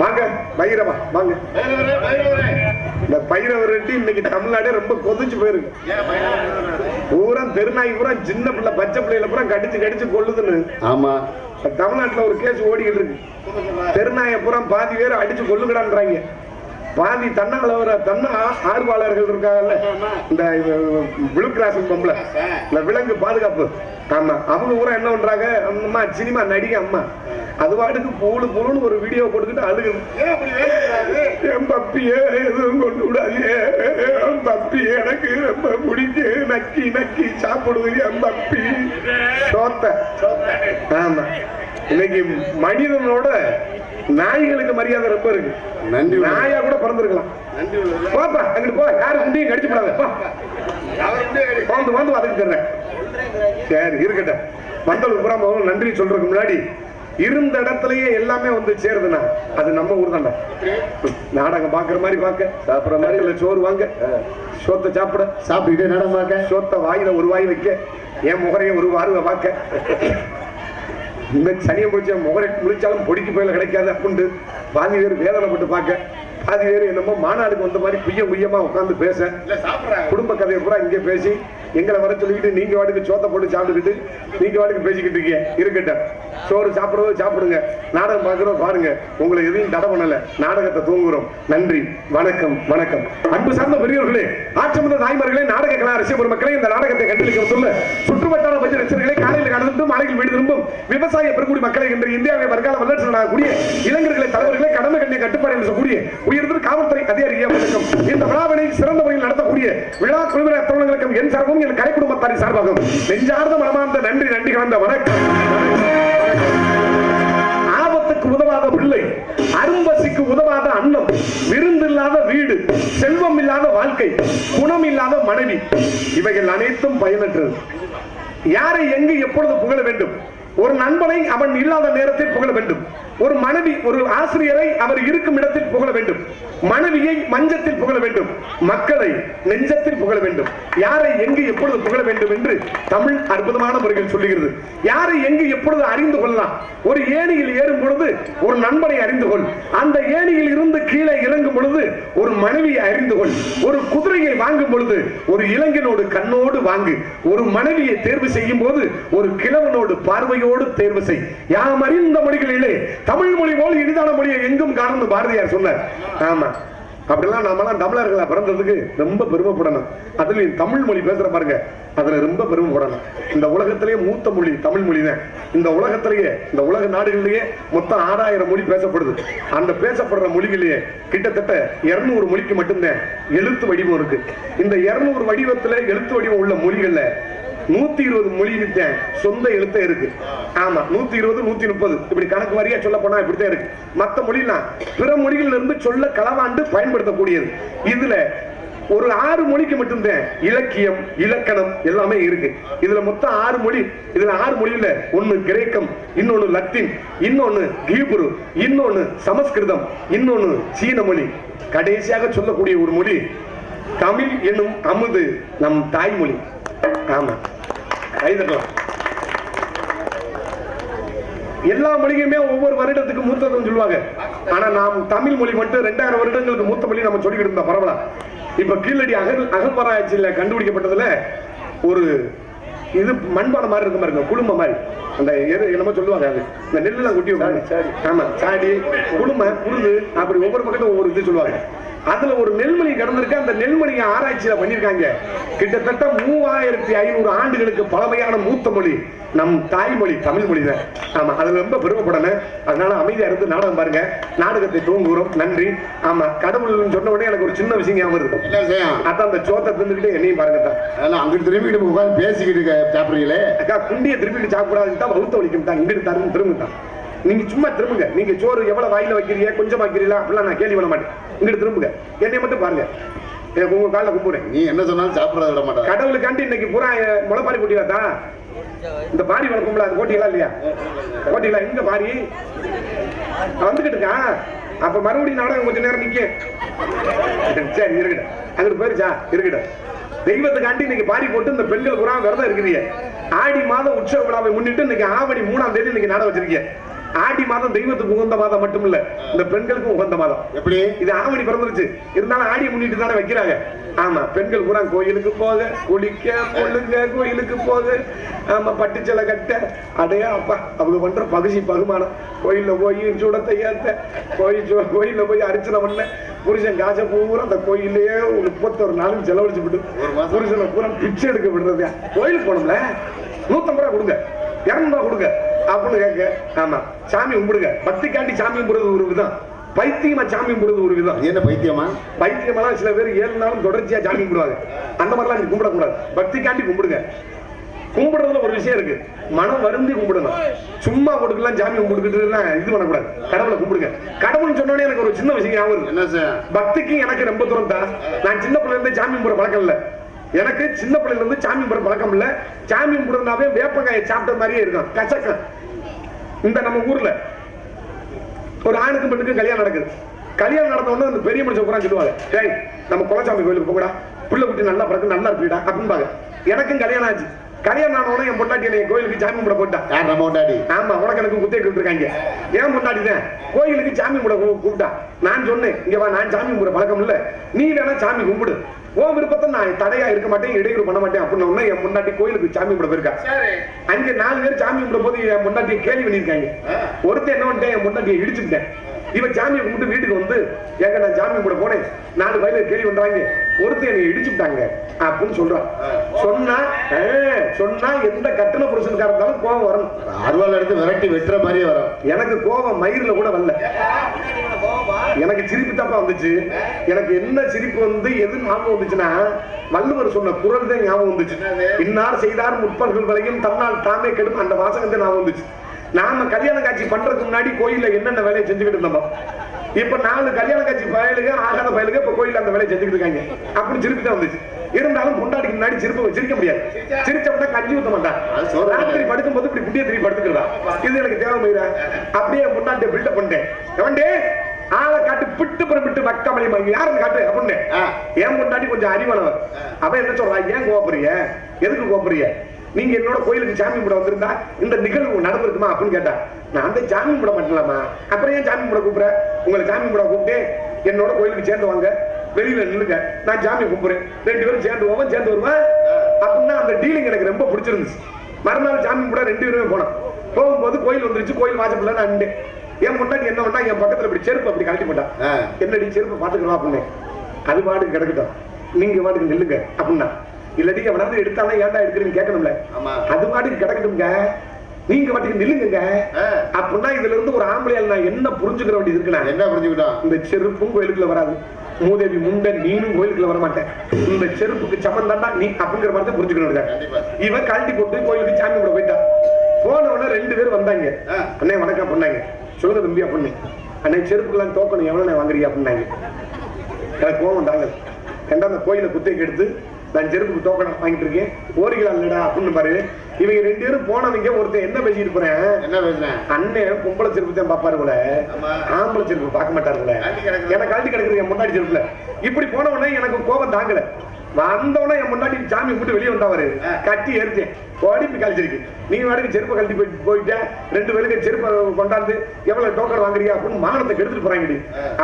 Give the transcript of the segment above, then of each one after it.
வாங்க பைரவா வாங்க. இந்த பைரவர் இன்னைக்கு தமிழ்நாடே ரொம்ப கொதிச்சு போயிருக்கு. பூரா தெருநாய் பூரா சின்ன பிள்ளை பச்சை பிள்ளைல பூரா கடிச்சு கடிச்சு கொள்ளுதுன்னு. ஆமா, தமிழ்நாட்டுல ஒரு கேஸ் ஓடிக்கிட்டு இருக்கு. தெருநாயை பூரா பாதி பேர் அடிச்சு கொள்ளுங்கடான்றாங்க. பாதி ஆர்வலர்கள் இருக்காங்கல்ல, இந்த ப்ளூ கிராஸ் பொம்பளை, இந்த விலங்கு பாதுகாப்பு. ஆமா, அவங்க பூரா என்ன பண்றாங்க, அம்மா சினிமா நடிகை அம்மா அது பாட்டுக்கு பூளு பூளுன்னு ஒரு வீடியோ போட்டுக்கிட்டு அழுகுது. என் பப்பியே எதுவும் கொண்டு விடாது, என் பப்பி எனக்கு ரொம்ப பிடிக்கு, நக்கி நக்கி சாப்பிடுது என் பப்பி சோத்த. ஆமா, இன்னைக்கு மனிதனோட நாய்களுக்கு மரியாதை ரொம்ப இருக்கு. நன்றி. நாயா கூட பிறந்திருக்கலாம். போப்பா அங்கிட்டு போ, யாரு குண்டியும் கடிச்சு போடாத. வந்து அதுக்கு தர்றேன். சரி இருக்கட்டும். மண்டலுக்கு புறம் நன்றி சொல்றதுக்கு முன்னாடி இருந்த இடத்துலயே எல்லாமே வந்து சேருதுன்னா அது நம்ம ஊர் தான்டா. நாடகம் பாக்குற மாதிரி பார்க்க, சாப்பிடுற மாதிரி இல்ல, சோறு வாங்க, சோத்தை சாப்பிட, சாப்பிட்டுக்கிட்டே நாடகம் பார்க்க, சோத்தை வாயில ஒரு வாய் வைக்க, என் முகரையும் ஒரு வாருவை பார்க்க, இந்த சனியை முடிச்ச முகரை முடிச்சாலும் பொடிக்கு போயில கிடைக்காது அப்படின்னு பாதி பேர் வேதனைப்பட்டு பார்க்க, பாதி பேர் என்னமோ மாநாடுக்கு வந்த மாதிரி குய்யமா உட்காந்து பேச, குடும்ப கதையை பூரா இங்கே பேசி எங்களை வர சொல்லிக்கிட்டு நீங்க வாட்டுக்கு சோத்தை போட்டு சாப்பிட்டுக்கிட்டு நீங்க வாட்டுக்கு பேசிக்கிட்டு இருக்கீங்க. இருக்கட்டும், சோறு சாப்பிடுறது சாப்பிடுங்க, நாடகம் பார்க்கறோம் பாருங்க, உங்களை எதையும் தடை பண்ணல, நாடகத்தை தூங்குறோம். நன்றி, வணக்கம். வணக்கம். அன்பு சார்ந்த பெரியவர்களே, ஆற்றமுள்ள தாய்மார்களே, நாடக கலா ரசிகர் மக்களே, இந்த நாடகத்தை கண்டுபிடிக்க வந்துள்ள சுற்றுவட்டார பட்ச ரசிகர்களை, காலையில் கடந்து மாலையில் வீடு திரும்பும் விவசாய பெருங்குடி மக்களை, இன்று இந்தியாவை வருகால வல்லரசு இளைஞர்களை, தலைவர்களை, கடமை கண்ணிய கட்டுப்பாடு என்று சொல்லக்கூடிய உயர்ந்த காவல்துறை அதிகாரியா வணக்கம். இந்த விழாவினை சிறந்த முறையில் நடத்தக்கூடிய விழா குழுவினர் அத்தவங்களுக்கும் என் சார்பும் என் கலை குடும்பத்தாரி சார்பாகும் நெஞ்சார்ந்த மனமார்ந்த நன்றி கலந்த வணக்கம். ஆபத்துக்கு உதவாத பிள்ளை, அரும்பசிக்கு உதவாத அன்னம், விருந்தில்லாத வீடு, செல்வம் இல்லாத வாழ்க்கை, குணம் இல்லாத மனைவி, இவைகள் அனைத்தும் பயனற்றது. யாரை எங்கு எப்பொழுது புகழ வேண்டும்? ஒரு நண்பனை அவன் இல்லாத நேரத்தில் புகழ வேண்டும். ஒரு மனைவி ஒரு ஆசிரியரை அவர் இருக்கும் இடத்தில் புகழ வேண்டும். மனைவியை மஞ்சத்தில் புகழ வேண்டும். மக்களை நெஞ்சத்தில் புகழ வேண்டும். யாரை எங்கு எப்பொழுது புகழ வேண்டும் என்று தமிழ் அற்புதமான முறையில் சொல்லுகிறது. யாரை எங்கு எப்பொழுது அறிந்து கொள்ளலாம்? ஒரு ஏணியில் ஏறும் பொழுது ஒரு நண்பனை அறிந்து கொள். அந்த ஏணியில் இருந்து கீழே இறங்கும் பொழுது ஒரு மனைவியை அறிந்து கொள். ஒரு குதிரையை வாங்கும் பொழுது ஒரு இளைஞனோடு கண்ணோடு வாங்கு. ஒரு மனைவியை தேர்வு செய்யும் போது ஒரு கிழவனோடு பார்வையோடு தேர்வு செய். யாம் அறிந்த மொழிகளிலே தமிழ் மொழி போல் இனிதான மொழியை எங்கும் காணும் பாரதியார் சொன்னார். ஆமா, அப்படிலாம் நாமெல்லாம் தமிழர்களா பிறந்ததுக்கு ரொம்ப பெருமைப்படணும். அதுலயும் தமிழ் மொழி பேசுற பாருங்க, அதுல ரொம்ப பெருமைப்படணும். இந்த உலகத்திலேயே மூத்த மொழி தமிழ் மொழி தான். இந்த உலகத்திலேயே, இந்த உலக நாடுகளிலேயே மொத்தம் 6000 மொழி பேசப்படுது. அந்த பேசப்படுற மொழிகளிலேயே கிட்டத்தட்ட 200 மொழிக்கு மட்டும்தான் எழுத்து வடிவம் இருக்கு. இந்த 200 வடிவத்துல எழுத்து வடிவம் உள்ள மொழிகள்ல 120 மொழி சொந்த எழுத்தே இருக்கு. ஆமா, 120 130 இப்படி கணக்கு வாரியா சொல்ல போனா இப்படித்தான் இருக்கு. மற்ற மொழிலாம் பிற மொழிகள் இருந்து சொல்ல களவாண்டு பயன்படுத்தக்கூடியது. இதுல ஒரு 6 மொழிக்கு மட்டும்தான் இலக்கியம் இலக்கணம் எல்லாமே இருக்கு. இதுல மொத்தம் 6 மொழி. இதுல 6 மொழியில ஒன்னு கிரேக்கம், இன்னொன்னு லத்தீன், இன்னொன்னு ஹீப்ரு, இன்னொன்னு சமஸ்கிருதம், இன்னொன்னு சீன மொழி. கடைசியாக சொல்லக்கூடிய ஒரு மொழி தமிழ் என்னும் அமுது நம் தாய்மொழி. ஆமா, கைதட்டலாம். எல்லா மொழியுமே ஒவ்வொரு வருடத்துக்கு மூத்ததுன்னு சொல்லுவாங்க. ஆனா நாம் தமிழ் மொழி மட்டும் 2000 வருடங்களுக்கு மூத்த மொழி நம்ம சொல்லிக்கிட்டு இருந்த பரவலா. இப்ப கீழடி அகழ்வாராய்ச்சியில கண்டுபிடிக்கப்பட்டதுல ஒரு இது மண்பானை மாதிரி இருக்க மாதிரி, குடும்ப மாதிரி, அந்த என்னமோ சொல்லுவாங்க, அது இந்த நெல்லாம் குட்டி வைப்பாங்க. ஆமா, சாடி குடும்ப புழுது அப்படி ஒவ்வொரு பக்கத்தும் ஒவ்வொரு இது சொல்லுவாங்க. அதுல ஒரு நெல்மணி கடந்திருக்கு. அந்த நெல்மணியை ஆராய்ச்சியில பண்ணிருக்காங்க. கிட்டத்தட்ட 3500 ஆண்டுகளுக்கு பழமையான மூத்த மொழி நம் தாய்மொழி தமிழ் மொழி தான். ஆமா, அதுல ரொம்ப பெருமைப்படணும். அதனால அமைதியா இருந்து நாடகம் பாருங்க, நாடகத்தை தூங்குகிறோம். நன்றி. ஆமா, கடவுள் சொன்ன உடனே எனக்கு ஒரு சின்ன விஷயம் ஞாபகம் இருக்கு. அதான் அந்த சோத்தை தின்னுக்கிட்டு என்னையும் பாருங்க தான் அங்கிட்டு திரும்பிட்டு உட்காந்து பேசிக்கிட்டு சாப்பிடுறீங்களே. அக்கா, குண்டியை திரும்பிட்டு சாப்பிடாதுதான் வகுத்த வலிக்கும் தான். இங்கிட்டு தரும் திரும்புதான். நீங்க சும்மா திரும்புங்க. நீங்க சோறு எவ்வளவு வாயில வைக்கிறீங்க, கொஞ்சம் வைக்கிறீங்களா அப்படிலாம் நான் கேள்வி பண்ண மாட்டேன். இங்கிட்டு திரும்புங்க, என்னை மட்டும் பாருங்க. உங்க காலில் கும்பிடுறேன். நீ என்ன சொன்னாலும் சாப்பிடறத விட மாட்டேன். கடவுளுக்காண்டி இன்னைக்கு பூரா முளைப்பாரி போட்டியாதான். இந்த பாரி வளர்க்கும்ல, அது போட்டியெல்லாம் இல்லையா? போட்டியெல்லாம் எங்க பாரி வந்துகிட்டு இருக்கா? அப்ப மறுபடியும் நாடகம் கொஞ்ச நேரம் நிக்க. சரி இருக்கட்டும், அங்கிட்டு போயிருச்சா இருக்கட்டும். தெய்வத்துக்காண்டி இன்னைக்கு பாரி போட்டு இந்த பெண்கள் பூரா விரதம் இருக்கிறீங்க. ஆடி மாதம் உற்சவ விழாவை முன்னிட்டு இன்னைக்கு ஆவணி 3ஆம் தேதி இன்னைக்கு நாடகம் வச்சிருக்கீங்க. ஆடி மாதம் தெய்வத்துக்கு உகந்த மாதம் மட்டும் இல்ல, இந்த பெண்களுக்கும் உகந்த மாதம். எப்படி இது ஆவணி பிறந்துருச்சு, இருந்தாலும் ஆடியை முன்னிட்டு தானே வைக்கிறாங்க. ஆமா, பெண்கள் பூரா கோயிலுக்கு போக, குளிக்க, பொண்ணுங்க கோயிலுக்கு போக, ஆமா பட்டுச்சலை கட்ட, அடையா அப்பா அவங்க பண்ற பகுதி பகுமானம். கோயில்ல போய் சூடத்தை ஏத்த, கோயில்ல போய் அரிச்சனை பண்ண, புருஷன் காசை பூரா அந்த கோயிலையே 31 நாளும் செலவழிச்சு விட்டு புருஷனை பூரா பிச்சை எடுக்க விடுறது. கோயிலுக்கு போனோம்ல 150 ரூபா கொடுங்க, 200 ரூபா கொடுங்க அப்படின்னு கேட்க. ஆமா, சாமி கும்பிடுங்க. பக்திக்காண்டி சாமி கும்பிடுறது ஒரு விதம், பைத்தியமா சாமி கும்பிடுறது ஒரு விதம். என்ன பைத்தியமா? பைத்தியமெல்லாம் சில பேர் 7 நாளும் தொடர்ச்சியா சாமி கும்பிடுவாங்க. அந்த மாதிரிலாம் நீ கும்பிடக்கூடாது. பக்திக்காண்டி கும்பிடுங்க. கும்பிடுறதுல ஒரு விஷயம் இருக்கு, மனம் வருந்தி கும்பிடணும். சும்மா கொடுக்கலாம் சாமி கும்பிடுக்கிட்டு இது பண்ணக்கூடாது. கடவுளை கும்பிடுங்க. கடவுள்னு சொன்னோடனே எனக்கு ஒரு சின்ன விஷயம் ஞாபகம் இருக்கு. பக்திக்கு எனக்கு ரொம்ப தூரம் தான். நான் சின்ன பிள்ளைல இருந்து சாமி கும்பிட பழக்கம் இல்லை. எனக்கு சின்ன பிள்ளைல இருந்து சாமி கும்பிட பழக்கம் இல்ல. சாமி கும்பிடுறதுனாவே வேப்பங்காயை சாப்பிட்ட மாதிரியே இருக்கும், கசக்கம். இந்த நம்ம ஊர்ல ஒரு ஆணுக்கும் பெண்ணுக்கும் கல்யாணம் நடக்குது. கல்யாணம் நடந்த உடனே அந்த பெரிய மனுஷன் பூரா சொல்லுவாங்க, டேய் நம்ம குலசாமி கோயிலுக்கு போகடா, பிள்ளை குட்டி நல்லா பிறகு நல்லா இருப்பீடா அப்படின்பாங்க. எனக்கும் கல்யாணம் ஆச்சு. கல்யாணம் ஆனவன என் பொண்டாட்டி என்னை கோயிலுக்கு சாமி கும்பிட போட்டா. ஆமா, உனக்கு எனக்கு குத்தே கொடுத்துருக்காங்க. ஏன் பொண்டாட்டி தான் கோயிலுக்கு சாமி கும்பிட கூப்பிட்டா. நான் சொன்னேன், இங்க வா, நான் சாமி கும்பிட பழக்கம் இல்ல, நீ வேணா சாமி கும்பிடு, உன் விருப்பத்தை நான் தடையா இருக்க மாட்டேன், இடையூறு பண்ண மாட்டேன் அப்படின்னு என் பொண்டாட்டி கோயிலுக்கு சாமி கும்பிட போயிருக்கா. அங்க 4 பேர் சாமி கும்பிட போது என் பொண்டாட்டியை கேள்வி பண்ணிருக்காங்க. ஒருத்தர் என்ன பண்ணிட்டேன், என் பொண்டாட்டியை இடிச்சுட்டேன். இவன் சாமியை கும்பிட்டு வீட்டுக்கு வந்து, ஏங்க நான் சாமி கும்பிட போனேன், 4 வயல கேள்வி பண்றாங்க, ஒருத்தர் என்னை இடிச்சுட்டாங்க அப்படின்னு சொல்றான். சொன்னா எந்த கட்டண புருஷனுக்கா இருந்தாலும் கோபம் வரணும். அருவாள் எடுத்து விரட்டி வெட்டுற மாதிரியே வரும். எனக்கு கோபம் மயிரில் கூட வரல, எனக்கு சிரிப்பு தப்பா வந்துச்சு. எனக்கு என்ன சிரிப்பு வந்து எது ஞாபகம் வந்துச்சுன்னா, வள்ளுவர் சொன்ன குரல் தான் ஞாபகம் வந்துச்சு. இன்னார் செய்தார் முற்பர்கள் விளையும் தன்னால் தாமே கெடும், அந்த வாசகம் தான் ஞாபகம் வந்துச்சு. நாம கல்யாண காட்சி பண்றதுக்கு முன்னாடி கோயில்ல என்னென்ன வேலையை செஞ்சுக்கிட்டு இருந்தோம். இப்ப 4 கல்யாண காட்சி பயலுக ஆகாத பயலுக இப்ப கோயில்ல அந்த வேலையை செஞ்சுக்கிட்டு இருக்காங்க. அப்படி சிரிப்பு தான் வந்துச்சு. இருந்தாலும் பொண்டாட்டிக்கு முன்னாடி சிரிக்க முடியாது. சிரிச்சோம்னா கஞ்சி ஊத்த மாட்டான். ராத்திரி படுக்கும் போது இப்படி குட்டியை திரும்பி படுத்துக்கிறதா, இது எனக்கு தேவைமையா. அப்படியே பொண்டாட்டியை பில்டப் பண்ணிட்டேன். எவன்டே ஆளை காட்டு பிட்டு பிட்டு வக்கமணி யாருன்னு காட்டு அப்படின்னு. ஏன் பொண்டாட்டி கொஞ்சம் அறிவானவர். அவன் என்ன சொல்றா, ஏன் கோபுரிய, எதுக்கு கோபுரிய, நீங்க என்னோட கோயிலுக்கு சாமி கும்பிட வந்திருந்தா இந்த நிகழ்வு நடந்திருக்குமா அப்படின்னு கேட்டா. நான் அந்த சாமி கும்பிட மாட்டேன்லாமா, அப்புறம் ஏன் சாமி கும்பிட கூப்பிடுற, உங்களை சாமி கும்பிட கூப்பிட்டு என்னோட கோயிலுக்கு சேர்ந்து வாங்க, வெளியில நில்லுங்க, நான் சாமி கும்பிடுறேன், 2 பேரும் சேர்ந்து போவோம், சேர்ந்து வருவேன் அப்படின்னா அந்த டீலிங் எனக்கு ரொம்ப பிடிச்சிருந்துச்சு. மறுநாள் சாமி கும்பிட 2 பேருமே போனோம். போகும்போது கோயில் வந்துருச்சு. கோயில் வாசப்படல நான் நின்று, என் முன்னாடி என்ன பண்ணா, என் பக்கத்துல இப்படி செருப்பு அப்படி கழட்டி போட்டான். என்னடி செருப்பு பாத்துக்கலாம் அப்படின்னு. அது பாட்டுக்கு கிடக்கட்டும், நீங்க பாட்டுக்கு நில்லுங்க அப்படின்னா. இல்லாட்டி எவனாவது எடுத்தாலும் ஏன்டா எடுக்கிறீன்னு கேட்கணும்ல. அது பாட்டுக்கு கிடக்கட்டும்ங்க, நீங்க பாட்டுக்கு நில்லுங்க அப்படின்னா. இதுல இருந்து ஒரு ஆம்பளையால் நான் என்ன புரிஞ்சுக்கிற வேண்டியது இருக்குன்னா, என்ன புரிஞ்சுக்கிட்டோம், இந்த செருப்பும் கோயிலுக்குள்ள வராது, மூதேவி முண்டை நீனும் கோயிலுக்குள்ள வர மாட்டேன், இந்த செருப்புக்கு சமந்தாண்டா நீ அப்படிங்கிற மாதிரி புரிஞ்சுக்கணும். இவன் கழட்டி போட்டு கோயிலுக்கு சாமி கூட போயிட்டான். போனவன 2 பேர் வந்தாங்க. அண்ணே வணக்கம் பண்ணாங்க. சொல்லுங்க தம்பி அப்படின்னு. அன்னை செருப்புக்கெல்லாம் டோக்கன் எவ்வளவு வாங்குறீங்க அப்படின்னாங்க. எனக்கு கோவம் தாங்க. அந்த கோயிலை குத்தைக்கு எடுத்து நான் செருப்புக்கு டோக்கன் வாங்கிட்டு இருக்கேன், ஓரிகளா இல்லடா அப்படின்னு பாரு. இவங்க 2 பேரும் போனவங்க ஒருத்தர் என்ன பேசிட்டு போறேன், அண்ணன் பொம்பளை செருப்பு தான் பாப்பாரு போல, ஆம்பளை செருப்பு பார்க்க மாட்டாருல, எனக்கு கழட்டி கிடக்குது என் முன்னாடி செருப்புல. இப்படி போனவனே எனக்கு கோபம் தாங்கல. வந்தவன என் முன்னாடி சாமி விட்டு வெளியே வந்தவரு கட்டி எரிச்சேன், ஓடிப்பி கழிச்சிருக்கு. நீ வாடகை செருப்பை கழட்டி போயிட்டேன், 2 பேருக்கு செருப்பை கொண்டாந்து எவ்வளவு டோக்கன் வாங்குறீங்க அப்படின்னு மானத்தை கெடுத்துட்டு போறாங்க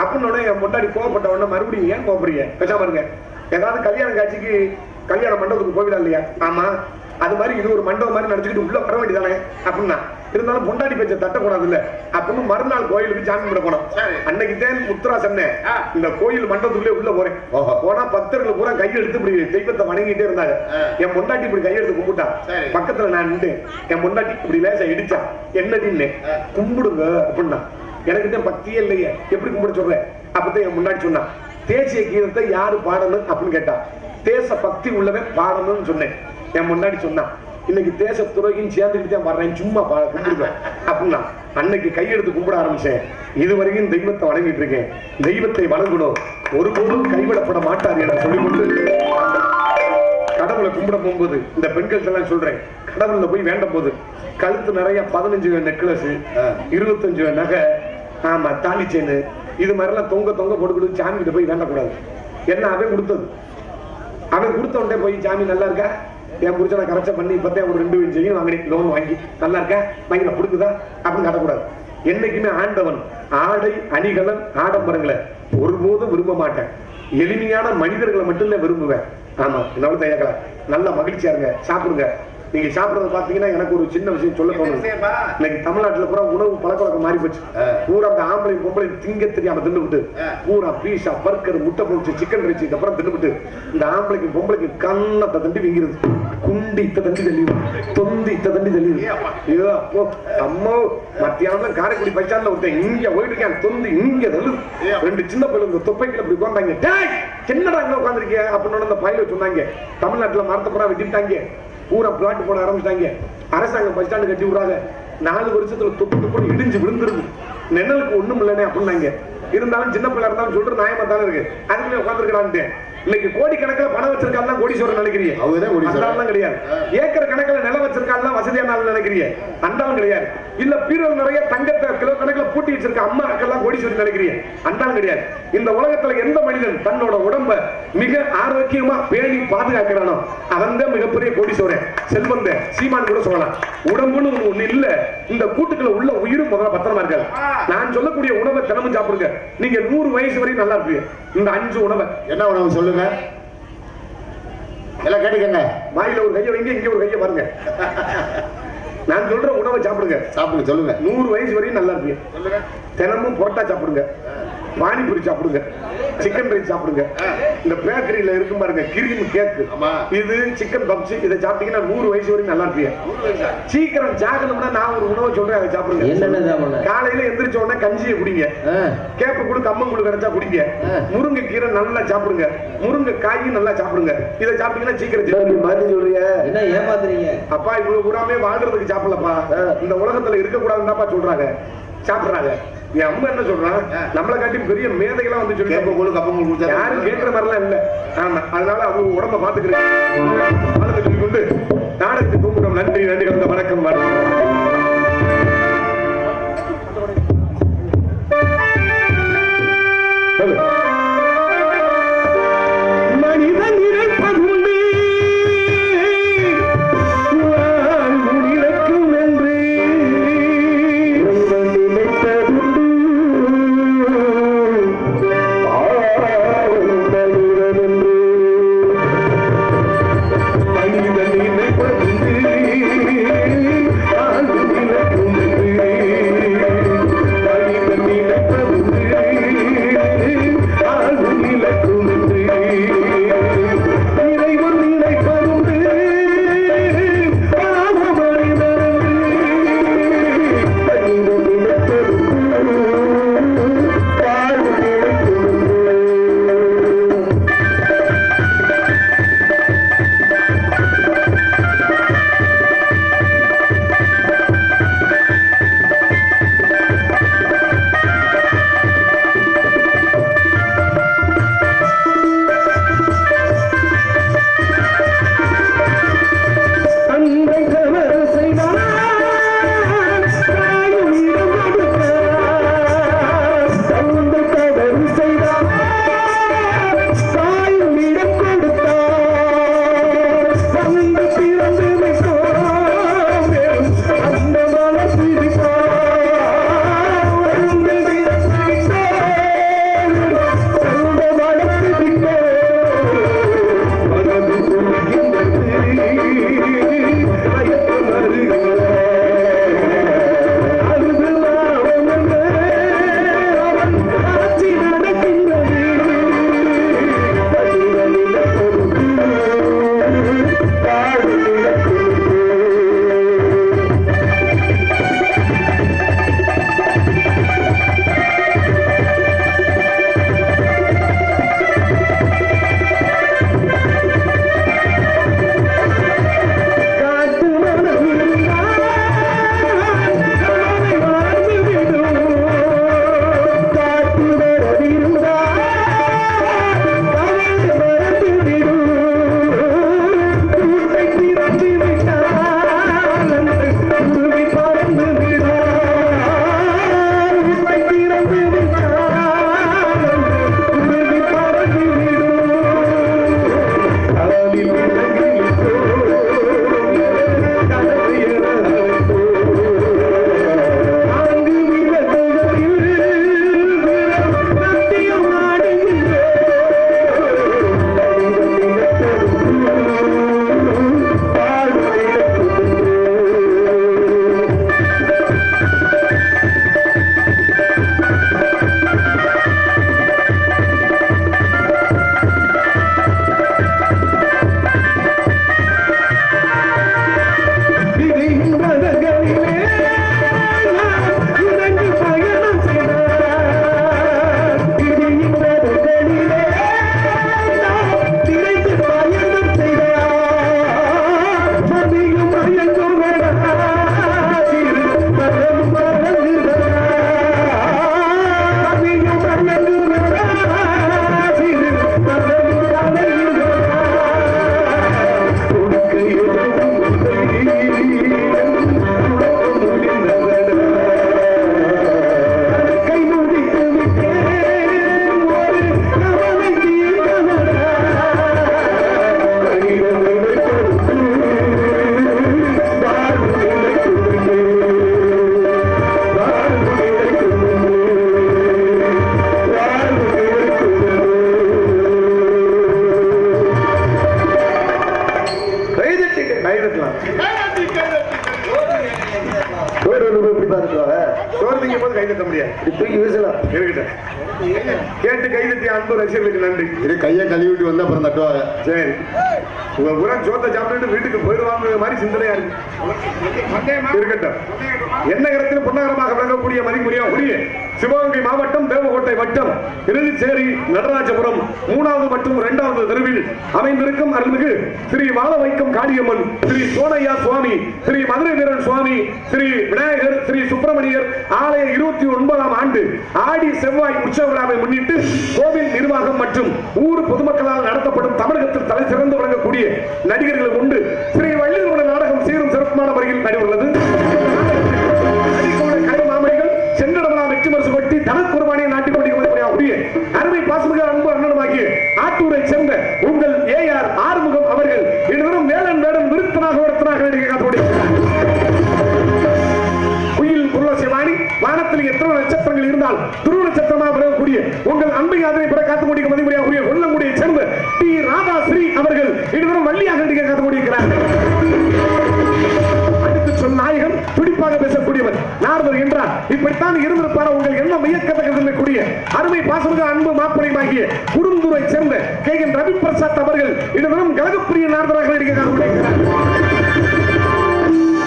அப்படின்னு. என் முன்னாடி கோவப்பட்ட உடனே மறுபடியும் ஏன் கோபப்படுறீங்க, பேசாம இருங்க. ஏதாவது கல்யாண காட்சிக்கு கல்யாண மண்டபத்துக்கு போய்விடா இல்லையா, ஆமா அது மாதிரி இது ஒரு மண்டபம் மாதிரி நினைச்சுக்கிட்டு உள்ள வர வேண்டியதானே அப்படின்னா. இருந்தாலும் பொண்டாடி பேச்ச தட்டக்கூடாது இல்ல அப்படின்னு மறுநாள் கோயிலுக்கு சாமி கும்பிட போனோம். அன்னைக்கு தான் முத்துரா சொன்னேன், இந்த கோயில் மண்டபத்துக்குள்ளே உள்ள போறேன். போனா பக்தர்கள் பூரா கையெடுத்து இப்படி தெய்வத்தை வணங்கிட்டே இருந்தாங்க. என் பொண்டாட்டி இப்படி கையெடுத்து கும்பிட்டா, பக்கத்துல நான் நின்று என் பொண்டாட்டி இப்படி லேசா இடிச்சா, என்னடின்னு கும்பிடுங்க அப்படின்னா. எனக்கு தான் பக்தியே இல்லையே, எப்படி கும்பிட சொல்றேன். அப்பதான் என் முன்னாடி சொன்னா, தேசிய கீதத்தை யாரு பாடணும் அப்படின்னு கேட்டா, தேச பக்தி உள்ளவன் பாடணும்னு சொன்னேன். என் முன்னாடி சொன்னா, இன்னைக்கு தேச துறையும் சேர்ந்துக்கிட்டு தான் வர்றேன், சும்மா கும்பிடுவேன் அப்படின்னா. அன்னைக்கு கையெடுத்து கும்பிட ஆரம்பிச்சேன். இதுவரைக்கும் தெய்வத்தை வணங்கிட்டு இருக்கேன். தெய்வத்தை வணங்கணும், ஒருபோதும் கைவிடப்பட மாட்டார் என சொல்லிக்கொண்டு கடவுளை கும்பிட போகும்போது இந்த பெண்கள் எல்லாம் சொல்றேன், கடவுள்ல போய் வேண்ட போது கழுத்து நிறைய 15 நெக்லஸ், 25 நகை, ஆமா தாலி செயின், இது மாதிரிலாம் தொங்க போட்டுக்கிட்டு சாமி கிட்ட போய் வேண்டக்கூடாது. என்ன அவன் கொடுத்தது, அவன் கொடுத்த உடனே போய் சாமி நல்லா இருக்கா, என் புரிச்ச நான் கரெக்டா பண்ணி இப்பதான் ஒரு 2 செயின் வாங்கினேன், லோன் வாங்கி நல்லா இருக்கா வாங்கி நான் கொடுக்குதா அப்படின்னு காட்டக்கூடாது. என்னைக்குமே ஆண்டவன் ஆடை அணிகலன் ஆடம்பரங்களை ஒருபோதும் விரும்ப மாட்டேன். எளிமையான மனிதர்களை மட்டும்தான் விரும்புவேன். ஆமா, என்னால தயாக்கல. நல்லா மகிழ்ச்சியா இருங்க, சாப்பிடுங்க. நீங்க சாப்பிடுறத பாத்தீங்கன்னா எனக்கு ஒரு சின்ன விஷயம் சொல்ல தோணுது. இன்னைக்கு தமிழ்நாட்டுல பூரா உணவு பழக்க வழக்கம் மாறி போச்சு. பூரா அந்த ஆம்பளை பொம்பளை திங்க தெரியாம தின்னுபிட்டு பூரா பீஸா பர்கர் முட்டை போச்சு சிக்கன் ரைஸ் அப்புறம் தின்னுபிட்டு இந்த ஆம்பளைக்கு பொம்பளைக்கு கண்ணத்தை தண்டி விங்கிறது. குண்டி இத்த தண்டி தள்ளிடும், தொந்தி இத்த தண்டி தள்ளிடும். ஐயோ அப்போ அம்மா மத்தியானம் காரைக்குடி பைச்சான்ல ஒருத்தன் இங்க போயிட்டு தொந்தி இங்க தள்ளுது. ரெண்டு சின்ன பிள்ளை தொப்பைக்குள்ள இப்படி உட்காந்தாங்க. என்னடா அங்க உட்காந்துருக்கீங்க அப்படின்னு அந்த பையில சொன்னாங்க. தமிழ்நாட்டுல மரத்தை பூரா வெட்டிட்டாங்க, பூரா பிளாட் போட ஆரம்பிச்சிட்டாங்க. அரசாங்கம் பஸ் ஸ்டாண்டு கட்டி விடுறாங்க. 4 வருஷத்துல தொப்பு கூட இடிஞ்சு விழுந்துருது. நிழலுக்கு ஒண்ணும் இல்லைன்னு அப்படின்னாங்க. இருந்தாலும் சின்ன பிள்ளை இருந்தாலும் சொல்ற நியாயமா தானே இருக்கு. அதுக்குள்ளே உட்காந்துருக்கான்ட்டு இன்னைக்கு கோடிக்கணக்கில் பணம் வச்சிருக்காங்க கோடீஸ்வரன் நினைக்கிறீங்க? அந்தாலும் கிடையாது. ஏக்கர் கணக்கில் நிலம் வச்சிருக்காங்க வசதியான நினைக்கிறீங்க? அந்தாலும் கிடையாது. இல்ல பீரோல் நிறைய தங்கத்தை கிலோ கணக்கில் பூட்டி வச்சிருக்க அம்மாக்கெல்லாம் கோடீஸ்வரன் நினைக்கிறீங்க? அந்தாலும் கிடையாது. இந்த உலகத்துல எந்த மனிதன் தன்னோட உடம்ப மிக ஆரோக்கியமா பேணி பாதுகாக்கிறானோ அவன் தான் மிகப்பெரிய கோடீஸ்வரன், செல்வந்த. சீமான் கூட சொல்லலாம். உடம்புன்னு ஒண்ணு இல்ல, இந்த கூட்டுக்குள்ள உள்ள உயிரும் முதல்ல பத்திரமா இருக்காது. நான் சொல்லக்கூடிய உணவை தினமும் சாப்பிடுங்க. நீங்க 100 வயசு வரையும் நல்லா இருப்பீங்க. இந்த 5 உணவை. என்ன உணவு சொல்லுங்க எல்லாம் கேட்டுக்கங்க. வாயில ஒரு கையை வைங்க, இங்க ஒரு கையை பாருங்க. நான் சொல்ற உணவை சாப்பிடுங்க. சாப்பிடுங்க சொல்லுங்க. 100 வயசு வரையும் நல்லா இருப்பீங்க. சொல்லுங்க. தினமும் புரோட்டா சாப்பிடுங்க, பானிபூரி சாப்பிடுங்க, சிக்கன் ரைஸ் சாப்பிடுங்க. இந்த பேக்கரியில இருக்கும் பாருங்க கிரீம் கேக், இது சிக்கன் பப்ஸ், இதை சாப்பிட்டீங்கன்னா 100 வயசு வரைக்கும் நல்லா இருப்பீங்க. சீக்கிரம் சாகணும்னா நான் ஒரு உணவை சொல்றேன், அதை சாப்பிடுங்க. காலையில எந்திரிச்ச உடனே கஞ்சியை குடிங்க, கேப்ப குழு கம்மங்குழு கிடைச்சா குடிங்க, முருங்கை கீரை நல்லா சாப்பிடுங்க, முருங்கை காயும் நல்லா சாப்பிடுங்க. இதை சாப்பிட்டீங்கன்னா சீக்கிரம் மாதிரி சொல்றீங்க. என்ன ஏமாத்துறீங்க? அப்பா இவ்வளவு பூராமே வாழ்றதுக்கு சாப்பிடலப்பா, இந்த உலகத்துல இருக்க கூடாதுன்னு சொல்றாங்க, சாப்பிடுறாங்க. என் அம்மா என்ன சொல்றான், நம்மளை காட்டி பெரிய மேதைகளாம் வந்து சொல்லி யாரும் கேட்கிற மாதிரிலாம் இல்ல. ஆமா, அதனால அவங்க உடம்ப பாத்துக்கிறேன் சொல்லி கொண்டு நாடகத்துக்கு தூங்குறோம். நன்றி நன்றி, வணக்கம் மனிதன் இறைப்பதுண்டு கேட்டு கைதட்டி அன்பு ரசிகர்களுக்கு நன்றி. இது கையை கழுவிட்டு வந்து அப்புறம் தட்டுவாங்க. சரி, உங்க புறம் சோத்தை சாப்பிட்டு வீட்டுக்கு போயிடுவாங்க மாதிரி சிந்தனையா இருக்கு. இருக்கட்டும். என்ன இடத்துல பொன்னகரமாக விளங்கக்கூடிய மதிப்புரிய சிவகங்கை மாவட்டம் தேவகோட்டை வட்டம் இருளிச்சேரி நடராஜபுரம் 3வது மற்றும் 2வது தெருவில் அமைந்திருக்கும் அருள்மிகு ஸ்ரீ வாழ வைக்கும் காளியம்மன், ஸ்ரீ சோனையா சுவாமி, ஸ்ரீ மதுரை வீரன் சுவாமி, ஸ்ரீ விநாயகர், ஸ்ரீ சுப்பிரமணியர் ஆலய 29ஆம் ஆண்டு ஆடி செவ்வாய் உற்சவ விழாவை முன்னிட்டு கோவில் நிர்வாகம் மற்றும் ஊர் பொதுமக்களால் நடத்தப்படும் தமிழகத்தில் தலை சிறந்து விளங்கக்கூடிய நடிகர்கள் உண்டு ஸ்ரீ வள்ளியூர் நாடகம் சீரும் சிறப்பான முறையில் நடைபெறுகிறது. மாமணிகள் சென்றடமெல்லாம் வெற்றி மரசு கொட்டி தனக்குருவானியை நாட்டிக் கொண்டிருக்கக்கூடிய அருமை பாசமிகு அன்பு அண்ணனுமாகிய ஆட்டூரை சேர்ந்த உங்கள் ஏஆர் ஆறுமுகம் அவர்கள் இருவரும் வேலன் வேடன் விருத்தனாக ஒருத்தனாக நடிகை காத்துக்கொண்டிருக்கிறார். குயில் குருளசிவாணி வானத்தில் எத்தனை நட்சத்திரங்கள் இருந்தால் துருவ நட்சத்திரமாக விளங்கக்கூடிய உங்கள் அன்பை ஆதரவை பெற காத்துக் கொண்டிருக்கும் மதிமுறையாகக்கூடிய கொல்லங்குடியை சேர்ந்த டி ராதா ஸ்ரீ அவர்கள் இருவரும் வள்ளியாக நடிகை காத்துக் கொண்டிருக்கிறார்கள். நாயகன் துடிப்பாக பேசக்கூடியவர் நாரதர் என்றார். இப்படித்தான் இருந்திருப்பார். உங்கள் எண்ணம் வியக்கத்தக்கக்கூடிய அருமை பாசமிகு அன்பு மாப்பிளையாகிய குறுந்துரை சேர்ந்த கே என் ரவி பிரசாத் அவர்கள் இருவரும் கலகப்பிரிய நாரதராக நடிக்கிறார்.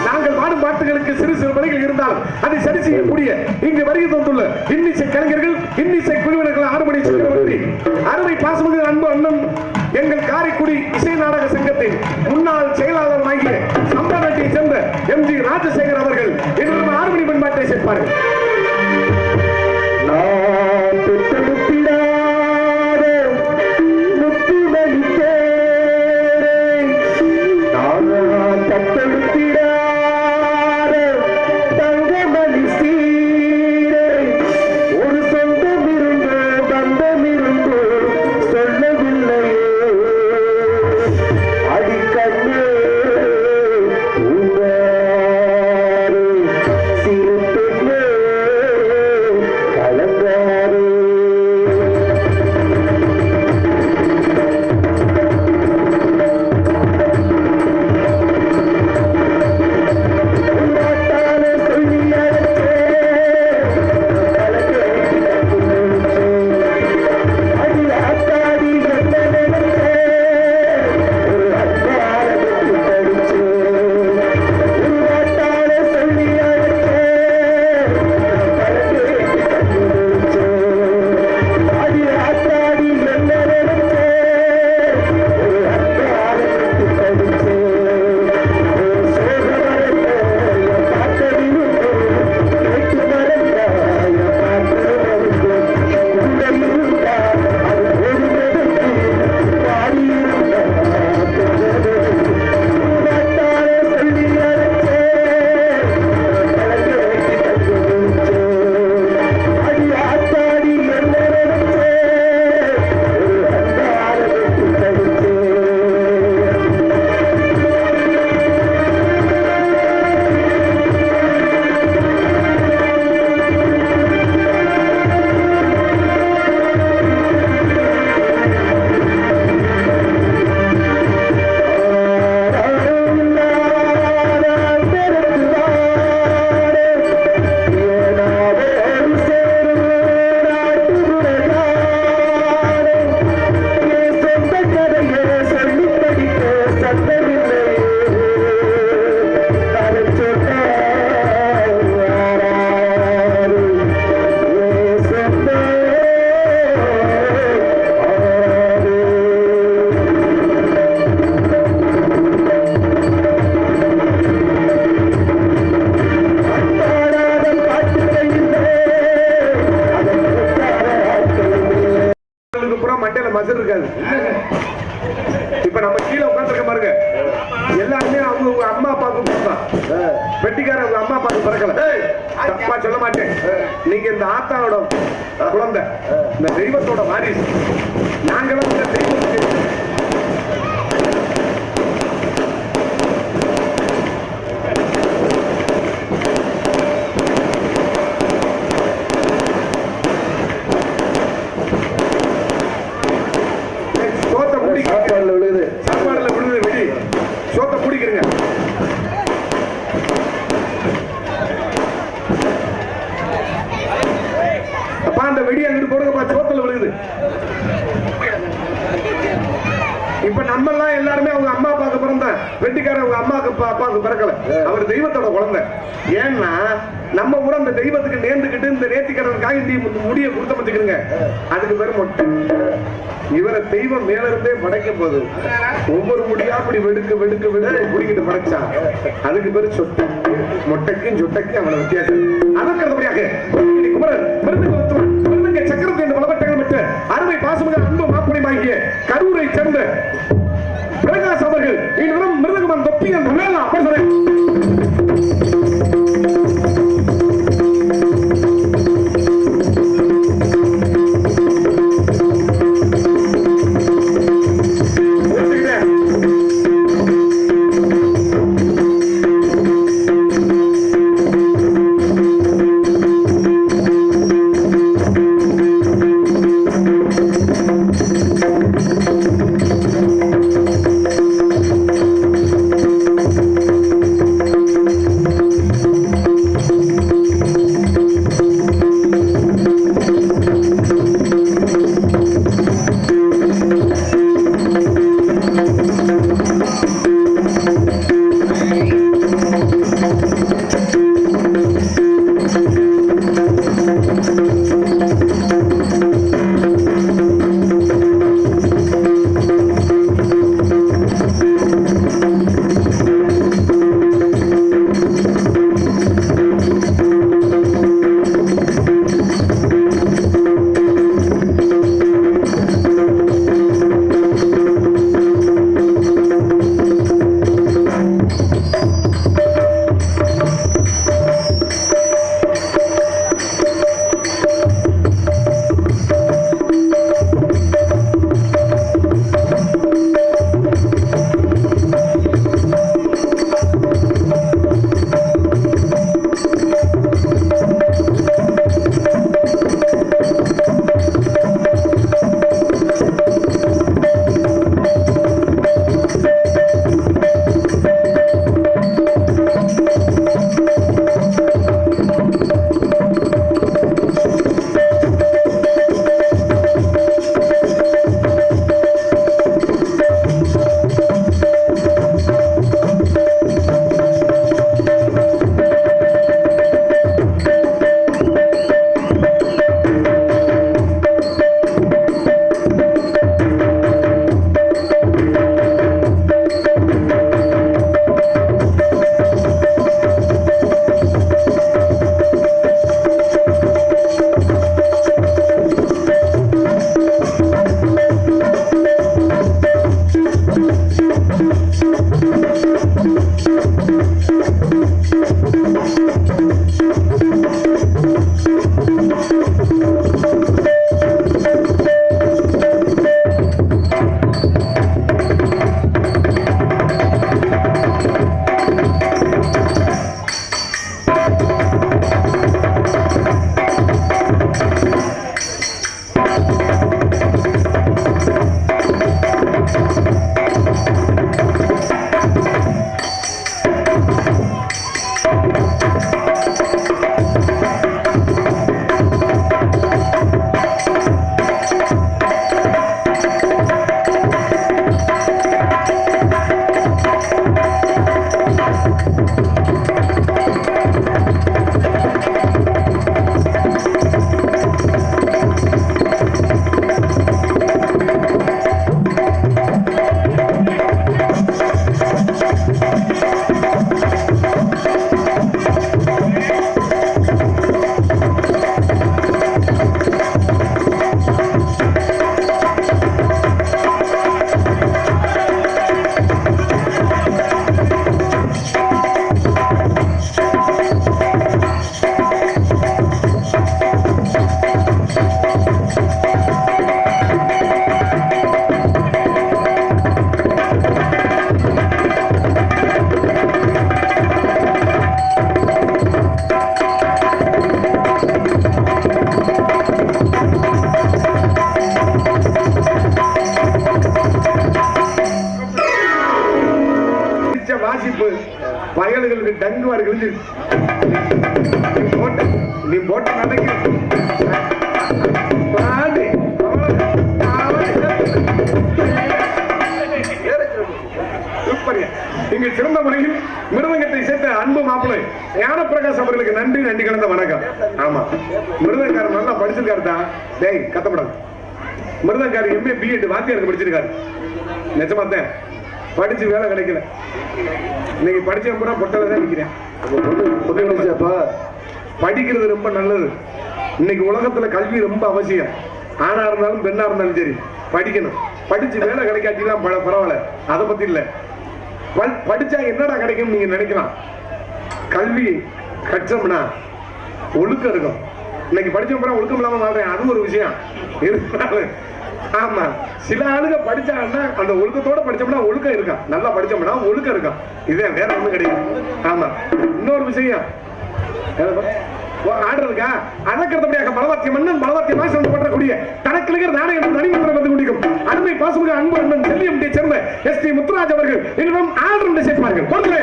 நாங்கள் பாடும் பாட்டுகளுக்கு சிறு சிறு வழிகள் இருந்தாலும் அதை சரி செய்யக்கூடிய இங்கு வருகை தந்துள்ள இன்னிசை கலைஞர்கள், இன்னிசை குழுவினர்கள், ஆறுமணி சக்கரவர்த்தி, அருமை பாசமிகு அன்பு அண்ணன், எங்கள் காரைக்குடி இசை நாடக சங்கத்தின் முன்னாள் செயலாளர் ஆகிய சம்பளத்தை சேர்ந்த எம்.ஜி. ராஜசேகர் அவர்கள் எங்களும் ஆறுமணி பண்பாட்டை சேர்ப்பார்கள். இப்ப நம்ம கீழே உட்கார்ந்திருக்க பாருங்க, எல்லாருமே அவங்க அம்மா அப்பாவுக்கு வெட்டிக்கார அம்மா அப்பாவுக்கு பிறக்கல. தப்பா சொல்ல மாட்டேன். நீங்க இந்த ஆத்தாவோட குழந்தை, இந்த தெய்வத்தோட வாரிசு. நாங்களும் இந்த தெய்வத்துக்கு சாப்பாடுல விழுது வெடி சோத்த பிடிக்கிறங்க. அப்ப அந்த வெடி வெட்டிக்காரன் உங்க அம்மாவுக்கு அப்பாவுக்கு பிறக்கல, அவர் தெய்வத்தோட குழந்தை. ஏன்னா நம்ம கூட அந்த தெய்வத்துக்கு நேர்ந்துக்கிட்டு இந்த நேர்த்திக்கிறதுக்காக இந்த முடிய கொடுத்த பத்துக்கிறங்க, அதுக்கு பேர் மொட்டை. இவரை தெய்வம் மேல இருந்தே படைக்கும் போது ஒவ்வொரு முடியா அப்படி வெடுக்க வெடுக்க வெடுக்க குடிக்கிட்டு படைச்சா அதுக்கு பேரு சொட்டை. மொட்டைக்கும் சொட்டைக்கும் அவனை வித்தியாசம். அதற்கு அடுத்தபடியாக குமரன் விருதுங்க சக்கரத்தை இந்த பலவட்டங்கள் பெற்ற அருமை பாசமிக அன்பு மாப்புரிமாகிய கரூரை சேர்ந்த பிரகாஷ் அவர்கள் இன்றும் மிருதகுமன் தொப்பியன் தமிழா பேசுறேன். வாசிப்பு பயல்களுக்கு டங்குவார்கள் நீ போட்ட நடக்கு சூப்பர். இங்கு சிறந்த முறையில் மிருதங்கத்தை சேர்த்த அன்பு மாப்பிள்ளை ஞானப்பிரகாஷ் அவர்களுக்கு நன்றி, நன்றி கலந்த வணக்கம். ஆமா, மிருதங்காரர் நல்லா படிச்சிருக்காருடா. டேய் கத்தப்படாது. மிருதங்காரர் MA BEd வாத்தியாருக்கு படிச்சிருக்காரு. நிஜமாத்தான் படிச்சு வேலை கிடைக்கல. இன்னைக்கு படிச்ச பூரா பொட்டல தான் நிக்கிறேன். படிக்கிறது ரொம்ப நல்லது. இன்னைக்கு உலகத்துல கல்வி ரொம்ப அவசியம். ஆணா இருந்தாலும் பெண்ணா இருந்தாலும் சரி படிக்கணும். படிச்சு வேலை கிடைக்காட்டிதான் பரவாயில்ல, அதை பத்தி இல்ல. படிச்சா என்னடா கிடைக்கும் நீங்க நினைக்கலாம். கல்வி கற்றோம்னா ஒழுக்கம் இருக்கும். இன்னைக்கு படிச்சோம்னா ஒழுக்கம் இல்லாம வாழ்றேன், அது ஒரு விஷயம் இருந்தாலும். ஆமா, சில ஆளுங்க படிச்சாங்கன்னா அந்த ஒழுக்கத்தோட படிச்சோம்னா ஒழுக்கம் இருக்கும். நல்லா படிச்சோம்னா ஒழுக்கம் இருக்கும். இதே வேற ஒண்ணும் கிடையாது. ஆமா, இன்னொரு விஷயம் ஆடுறதுக்கா அதற்கடுத்தபடியாக பலவாத்திய மன்னன் பலவாத்தியமாக சம்பந்தப்படக்கூடிய தனக்கிழகர் நாணயம் தனிமந்திரம் வந்து கொண்டிருக்கும் அருமை பாசமிகு அன்பு அண்ணன் செல்லியம்பட்டியை சேர்ந்த ST முத்துராஜ் அவர்கள் என்னிடம் ஆர்டர் சேர்ப்பார்கள். பொறுத்தவே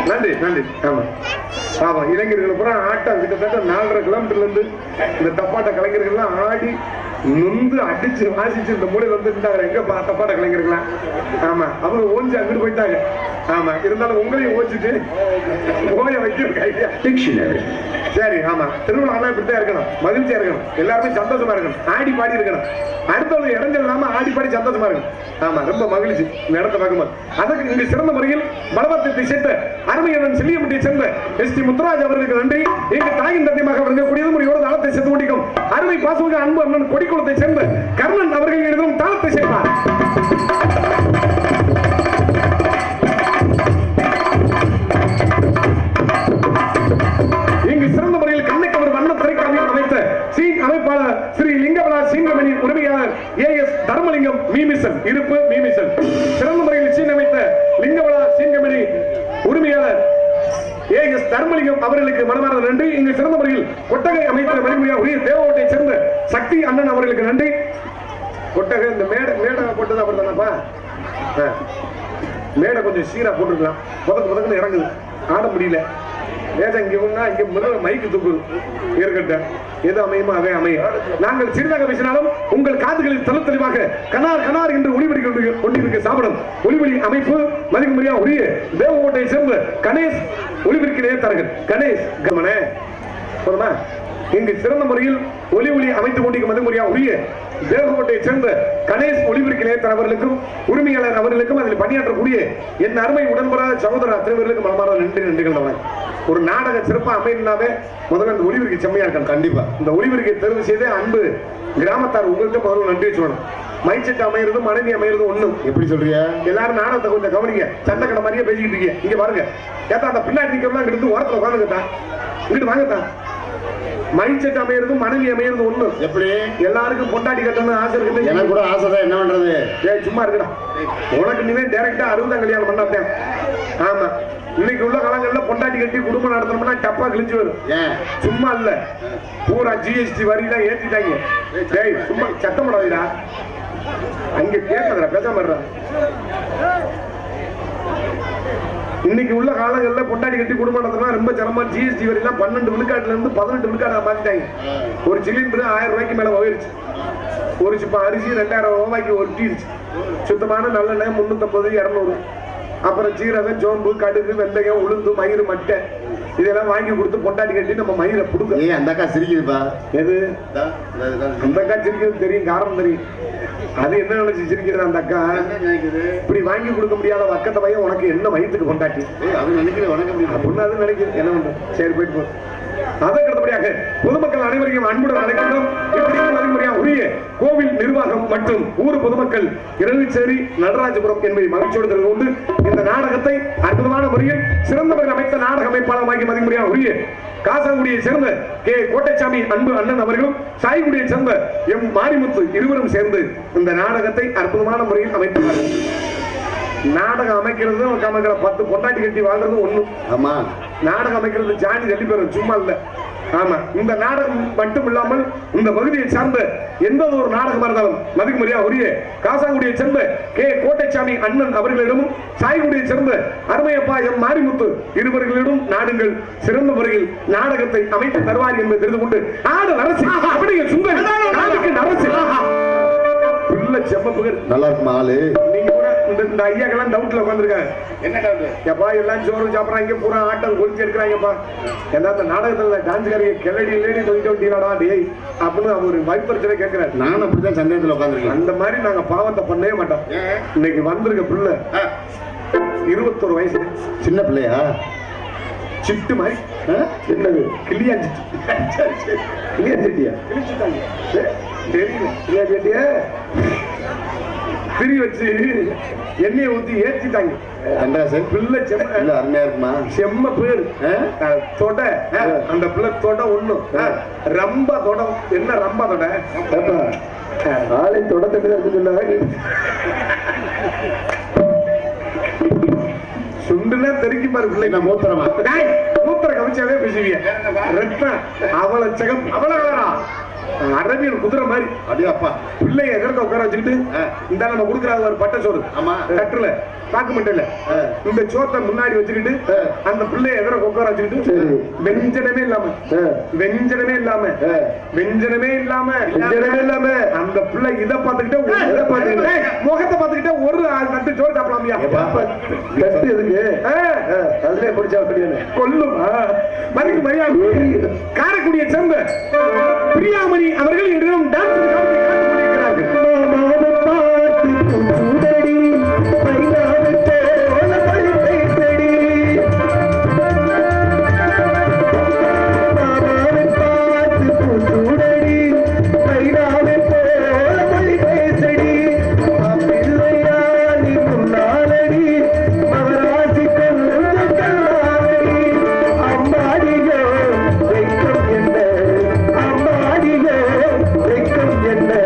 நன்றி நன்றி. ஆமா ஆமா, இளைஞர்கள் பூரா ஆட்டம் கிட்டத்தட்ட 4.5 கிலோமீட்டர்ல இருந்து இந்த தப்பாட்ட கலைஞர்கள்லாம் ஆடி நொந்து அடிச்சு வாசிச்சு இந்த மூலையில வந்து இருந்தாங்க. எங்க தப்பாட்ட கலைஞர்கள்லாம் ஆமா அவங்க ஓஞ்சி அங்கிட்டு போயிட்டாங்க. ஆமா, இருந்தாலும் உங்களையும் ஓச்சிட்டு ஓய வைக்க ஐடியா. சரி, ஆமா, திருவிழா இப்படித்தான் இருக்கணும், மகிழ்ச்சியா இருக்கணும், எல்லாருமே சந்தோஷமா இருக்கணும், ஆடி பாடி இருக்கணும், அடுத்தவங்க இடைஞ்சல் இல்லாம ஆடி பாடி சந்தோஷமா இருக்கணும். ஆமா, ரொம்ப மகிழ்ச்சி இந்த இடத்தை பார்க்கும்போது. அதற்கு இங்கு சிறந்த முறையில் பலவத்தை சேர்த்த அருமையன் செல்லியம்பட்டியை சேர்ந்த ST முத்துராஜ் அவர்களுக்கு நன்றி. எங்க தாயின் தந்தையமாக வழங்கக்கூடியது முறையோடு தாளத்தை சேர்த்து முடிக்கும் அருமை பாசமிகு அன்பு அண்ணன் கொடிக்குளத்தை சேர்ந்த கர்ணன் அவர்கள் எழுதும் தாளத்தை சேர்ப்பார். இங்கு சிறந்த முறையில் கண்ணுக்கு ஒரு வண்ண திரைக்காவியம் அமைத்த அமைப்பாளர் ஸ்ரீ லிங்கவலா சீங்கமணி உரிமையாளர் AS தர்மலிங்கம் மீமிசன் இருப்பு மீமிசன். சிறந்த முறையில் சீன் அமைத்த லிங்கவலா சீங்கமணி உரிமையாளர் AS தர்மலிங்கம் அவர்களுக்கு மனமார்ந்த நன்றி. இங்கு சிறந்த முறையில் கொட்டகை அமைத்த மணிமுடியா உரிய தேவகோட்டை சேர்ந்த சக்தி அண்ணன் அவர்களுக்கு நன்றி. கொட்டகை இந்த மேடை போட்டது அவர் தானப்பா, மேடை கொஞ்சம் சீரா போட்டுருக்கலாம், புதக்குன்னு இறங்குது, ஆட முடியல. ஏதா இங்க ஒண்ணா இங்க முதல்ல மைக்கு துப்புது இருக்கட்டும், எது அமையுமோ அதே அமையும். நாங்கள் சிறிதாக பேசினாலும் உங்கள் காதுகளில் தெளி தெளிவாக கனார் கனார் என்று ஒளிபடி கொண்டிருக்க சாப்பிடும் ஒளிபடி அமைப்பு மதிக்குமரியா உரிய தேவகோட்டையை சேர்ந்த கணேஷ் ஒளிபரிக்கு நேர்த்தார்கள். கணேஷ் கமனே சொல்லுமா, இங்கு சிறந்த முறையில் ஒளி அமைத்துக் கொண்டிருக்கும் மதிமுறையா உரிய தேவகோட்டையை சேர்ந்த கணேஷ் ஒளிபரிக்கு நேர்த்தார் அவர்களுக்கும் உரிமையாளர் அவர்களுக்கும் அதில் பணியாற்றக்கூடிய என் அருமை உடன்படாத சகோதர அத்தனை பேர்களுக்கும் மனமார்ந்த நன்றிகள். ஒரு நாடக சிறப்பா அமையினாவே முதல்ல இந்த ஒளிபரிக்கு செம்மையா இருக்கணும். கண்டிப்பா இந்த ஒளிபரிக்கை தேர்வு செய்து அன்பு கிராமத்தார் உங்களுக்கு முதல்ல நன்றி சொல்லணும். மைச்சட்டு அமையிறது மனைவி அமையிறது ஒண்ணும். எப்படி சொல்றீங்க? எல்லாரும் நாடகத்தை கொஞ்சம் கவனிங்க. சண்டை கடை மாதிரியே பேசிக்கிட்டு இருக்கீங்க. இங்க பாருங்க, ஏத்தா அந்த பின்னாடி நிக்கிறவங்க இங்கிட்டு ஓரத்துல உட்காந்துக்கிட்டா இங்கிட்டு வாங்கத்தான். மைச்சட்டு அமையிறது மனைவி அமையிறது ஒண்ணு. எப்படி? எல்லாருக்கும் பொண்டாட்டி கட்டணும்னு ஆசை இருக்குது. எனக்கு கூட ஆசை தான், என்ன பண்றது? ஏய் சும்மா இருக்கடா, உனக்கு நீவே டைரக்டா 60 கல்யாணம் பண்ணாதேன். ஆமா, இன்னைக்கு உள்ள காலங்கள்ல பொண்டாட்டி கட்டி குடும்பம் நடத்தணும்னா டப்பா கிழிஞ்சு வரும். சும்மா இல்ல, பூரா ஜிஎஸ்டி வரிலாம் ஏத்திட்டாங்க. டேய் சும்மா சத்தம் போடாதீடா, அங்க கேட்காதடா, பேசாம இருடா. இன்னைக்கு உள்ள காலங்கள்ல பொண்டாட்டி கட்டி குடும்பம் நடத்தினா ரொம்ப சிரமமா. ஜிஎஸ்டி வரிலாம் 12 விழுக்காட்டுல இருந்து 18 விழுக்காடு மாத்திட்டாங்க. ஒரு சிலிண்டர் 1000 ரூபாய்க்கு மேல போயிருச்சு. ஒரு சிப்பம் அரிசி 2000 ரூபாய்க்கு ஒட்டிருச்சு. சுத்தமான நல்லெண்ணெய் 350 200. அப்புறம் ஜீரகம் சோம்பு கடுகு வெந்தயம் உளுந்து மயிறு மட்டை இதெல்லாம் வாங்கி கொடுத்து பொண்டாட்டி கட்டி நம்ம மயிரை புடுங்க. அந்த அக்கா சிரிக்குதுப்பா. எது அந்த அக்கா சிரிக்கிறது தெரியும், காரணம் தெரியும். அது என்ன நினைச்சு சிரிக்கிறது அந்த அக்கா? இப்படி வாங்கி கொடுக்க முடியாத வக்கத்தை பையன் உனக்கு என்ன வயிற்றுக்கு பொண்டாட்டி அது நினைக்கிறது உனக்கு அப்படின்னு அது நினைக்கிறது. என்ன பண்றது? சரி போயிட்டு போ. அதற்கடுத்தபடியாக பொதுமக்கள் அனைவரையும் அன்புடன் அழைக்கின்றோம். உரிய கோவில் நிர்வாகம் மற்றும் ஊர் பொதுமக்கள் இரவிச்சேரி நடராஜபுரம் என்பதை மகிழ்ச்சியோடு தெரிந்து கொண்டு இந்த நாடகத்தை அற்புதமான முறையில் சிறந்த முறையில் அமைத்த நாடக அமைப்பாளமாகி மதிமுறையா உரிய காசாங்குடியை சேர்ந்த கே கோட்டைச்சாமி அன்பு அண்ணன் அவர்களும் சாய்குடியை சேர்ந்த எம் மாரிமுத்து இருவரும் சேர்ந்து இந்த நாடகத்தை அற்புதமான முறையில் அமைத்துள்ளார்கள். நாடகம் அமைக்கிறது 10 பொண்டாட்டி கட்டி வாழ்றது ஒண்ணு. ஆமா, நாடகம் அமைக்கிறது ஜானி தள்ளி போயிடும், சும்மா இல்ல. ஆமா, இந்த நாடகம் மட்டும் இல்லாமல் இந்த பகுதியை சார்ந்த எந்த ஒரு நாடகமா இருந்தாலும் மதிக்குமரியா உரிய காசாங்குடியை சேர்ந்த கே கோட்டைச்சாமி அண்ணன் அவர்களிடமும் சாய்குடியை சேர்ந்த அருமையப்பா எம் மாரிமுத்து இருவர்களிடம் நாடுங்கள் சிறந்த முறையில் நாடகத்தை அமைத்து தருவார் என்பதை தெரிந்து கொண்டு ஆடு அரசு அப்படிங்க சுந்தர் நாடுக்கு அரசு செம்மப்புகள் நல்லா இருக்கும். ஆளு நீங்க கூட இந்த ஐயாக்கெல்லாம் டவுட்ல உட்காந்துருக்காங்க. என்ன டவுட்? எப்பா எல்லாம் சோறு சாப்பிடறாங்க, பூரா ஆட்டம் கொளுத்தி எடுக்கிறாங்கப்பா. ஏன்னா இந்த நாடகத்துல டான்ஸ்காரங்க கிளடி லேடி சொல்லிட்டு வந்தீங்களாடா டேய் அப்படின்னு அவர் வைப்பரிச்சலை கேட்கிறாரு. நானும் அப்படிதான் சந்தேகத்துல உட்காந்துருக்கேன். அந்த மாதிரி நாங்க பாவத்தை பண்ணவே மாட்டோம். இன்னைக்கு வந்திருக்க பிள்ளை 21 வயசு சின்ன பிள்ளையா, சிட்டு மாதிரி சின்னது கிளியாஞ்சிட்டியா கிழிச்சுட்டாங்க தெரியல. கிளியாஞ்சிட்டியா திரி வச்சு எண்ணெயை ஊத்தி ஏற்றிட்டாங்க. பிள்ளை அருமையா இருக்குமா? செம்ம பேரு தொட. அந்த பிள்ளை தொட ஒண்ணும் ரம்பா தொட. என்ன ரம்பா தொட? ஆளை தொட தட்டு சொன்னாங்க. சுண்டுனா தெருக்கி பாரு பிள்ளை. நான் மூத்திரமா மூத்திர கவிச்சாவே பேசுவீங்க. ரத்தம் அவளை சகம் அவளா அரபியல் குதிரை மாதிரி. அப்படியே அப்பா பிள்ளைய எதிர்க்க உட்கார வச்சுக்கிட்டு இந்த நம்ம கொடுக்குறாங்க ஒரு பட்டை சோறு. ஆமா, தட்டுல பாக்க மாட்டேல இந்த சோத்தை முன்னாடி வச்சுக்கிட்டு அந்த பிள்ளைய எதிர்க்க உட்கார வச்சுக்கிட்டு வெஞ்சனமே இல்லாம வெஞ்சனமே இல்லாம வெஞ்சனமே இல்லாம வெஞ்சனமே இல்லாம அந்த பிள்ளை இதை பார்த்துக்கிட்டே முகத்தை பார்த்துக்கிட்டே ஒரு தட்டு சோறு சாப்பிடலாமியா? கட்டு எதுக்கு? அதுல குடிச்சா கொல்லும். மதிக்கு மரியாதை காரைக்குடியை சேர்ந்த பிரியாமணி அவர்கள் இன்றும் டான்ஸ் என்ன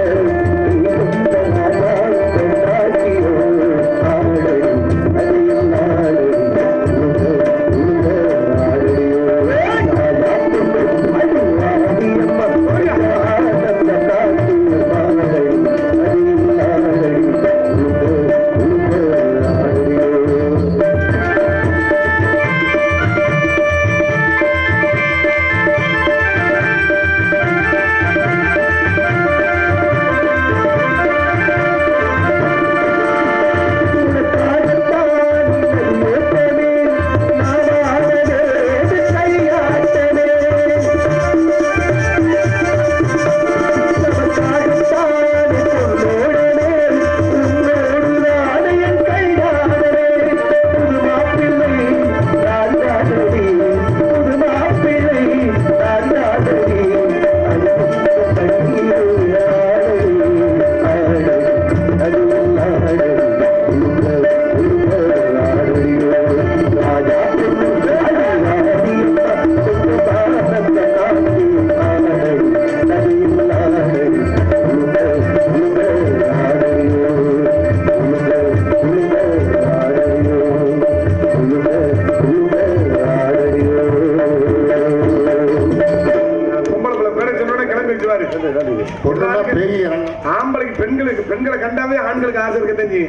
ஆம்பளைக்கு பெண்களை கண்டாவே ஆண்களுக்கு ஆசை இருக்க தெரிஞ்சு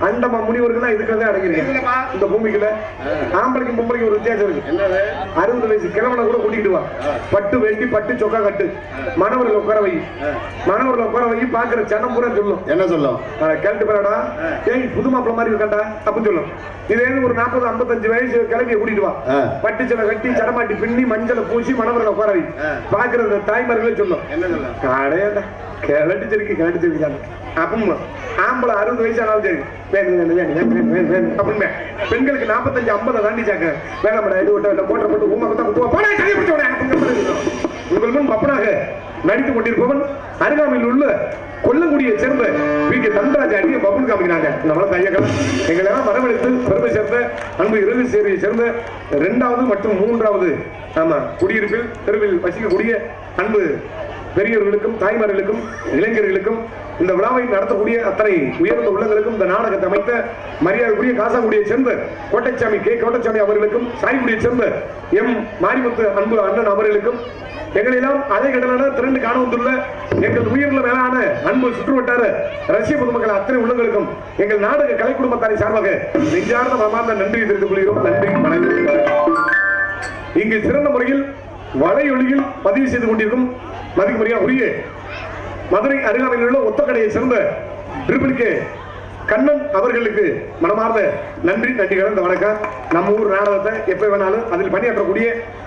அண்டமா முனிவருக்கு தான் இதுக்கு அடங்கிருக்கேன் இந்த பூமிக்குள்ள ஆம்பளைக்கும் பொம்பளைக்கும் ஒரு வித்தியாசம் இருக்கு. 60 வயசு கிழவனை கூட கூட்டிட்டு வா, பட்டு வெட்டி பட்டு சொக்கா கட்டு, மணவரில் உட்கார வை, மணவரில் உட்கார வை, பாக்குற சனம் பூரா சொல்லும். என்ன சொல்லும்? கேட்டு போறடா, ஏய் புது மாப்பிள்ள மாதிரி இருக்கா அப்படின்னு சொல்லும். இதே ஒரு 40-55 வயசு கிளம்பிய கூட்டிட்டு வா, பட்டு சில கட்டி சடமாட்டி பின்னி மஞ்சளை பூசி மணவரில் உட்கார வை, பாக்குற தாய்மார்களே சொல்லும். அடையாண்டா கிளட்டிச்சிருக்காங்க அப்பமா ஆம்பளை 60 வயசு ஆனாலும் சரி அப்படின்னு. பெண்களுக்கு 45-50 தாண்டிச்சாக்க வேணாம் இது போட்ட போட்டு உங்கள் முன் பப்பனாக நடித்துக் கொண்டிருப்பவன் அருகாமையில் உள்ள கொல்லங்குடியை சேர்ந்த வீட்டு தண்டராஜ் அடிய பப்புன் காமிக்கிறாங்க. நம்மள கையக்கள் எங்களெல்லாம் வரவழைத்து பெருமை சேர்ந்த அன்பு இறுதி சேவையை சேர்ந்த 2வது மற்றும் 3வது ஆமா குடியிருப்பில் தெருவில் வசிக்கக்கூடிய அன்பு பெரியவர்களுக்கும் தாய்மார்களுக்கும் இளைஞர்களுக்கும் இந்த விழாவை நடத்தக்கூடிய அத்தனை உயர்ந்த உள்ளங்களுக்கும் இந்த நாடகத்தை அமைத்த மரியாதைக்குரிய காசாங்குடியை சேர்ந்த கோட்டைச்சாமி கோட்டைச்சாமி அவர்களுக்கும் சாய்குடியை சேர்ந்த எம் மாரிமுத்து அன்பு அண்ணன் அவர்களுக்கும் எங்களெல்லாம் அலைகடலான திரண்டு காண வந்துள்ள எங்கள் உயிரில மேலான அன்பு சுற்றுவட்டார ரஷ்ய பொதுமக்கள் அத்தனை உள்ளங்களுக்கும் எங்கள் நாடக கலை குடும்பத்தாரை சார்பாக நெஞ்சார்ந்த மனமார்ந்த நன்றி தெரிவித்துக் கொள்கிறோம். நன்றி வணக்கம். இங்கு சிறந்த முறையில் வலையொலியில் பதிவு செய்து கொண்டிருக்கும் மதிப்புரிய மதுரை அருகாமையில் உள்ள ஒத்தக்கடையை சேர்ந்த ட்ரிபிள் கண்ணன் அவர்களுக்கு மனமார்ந்த நன்றி கலந்த வணக்கம். நம்ம ஊர் நாடகத்தை எப்ப வேணாலும் அதில் பணியாற்றக்கூடிய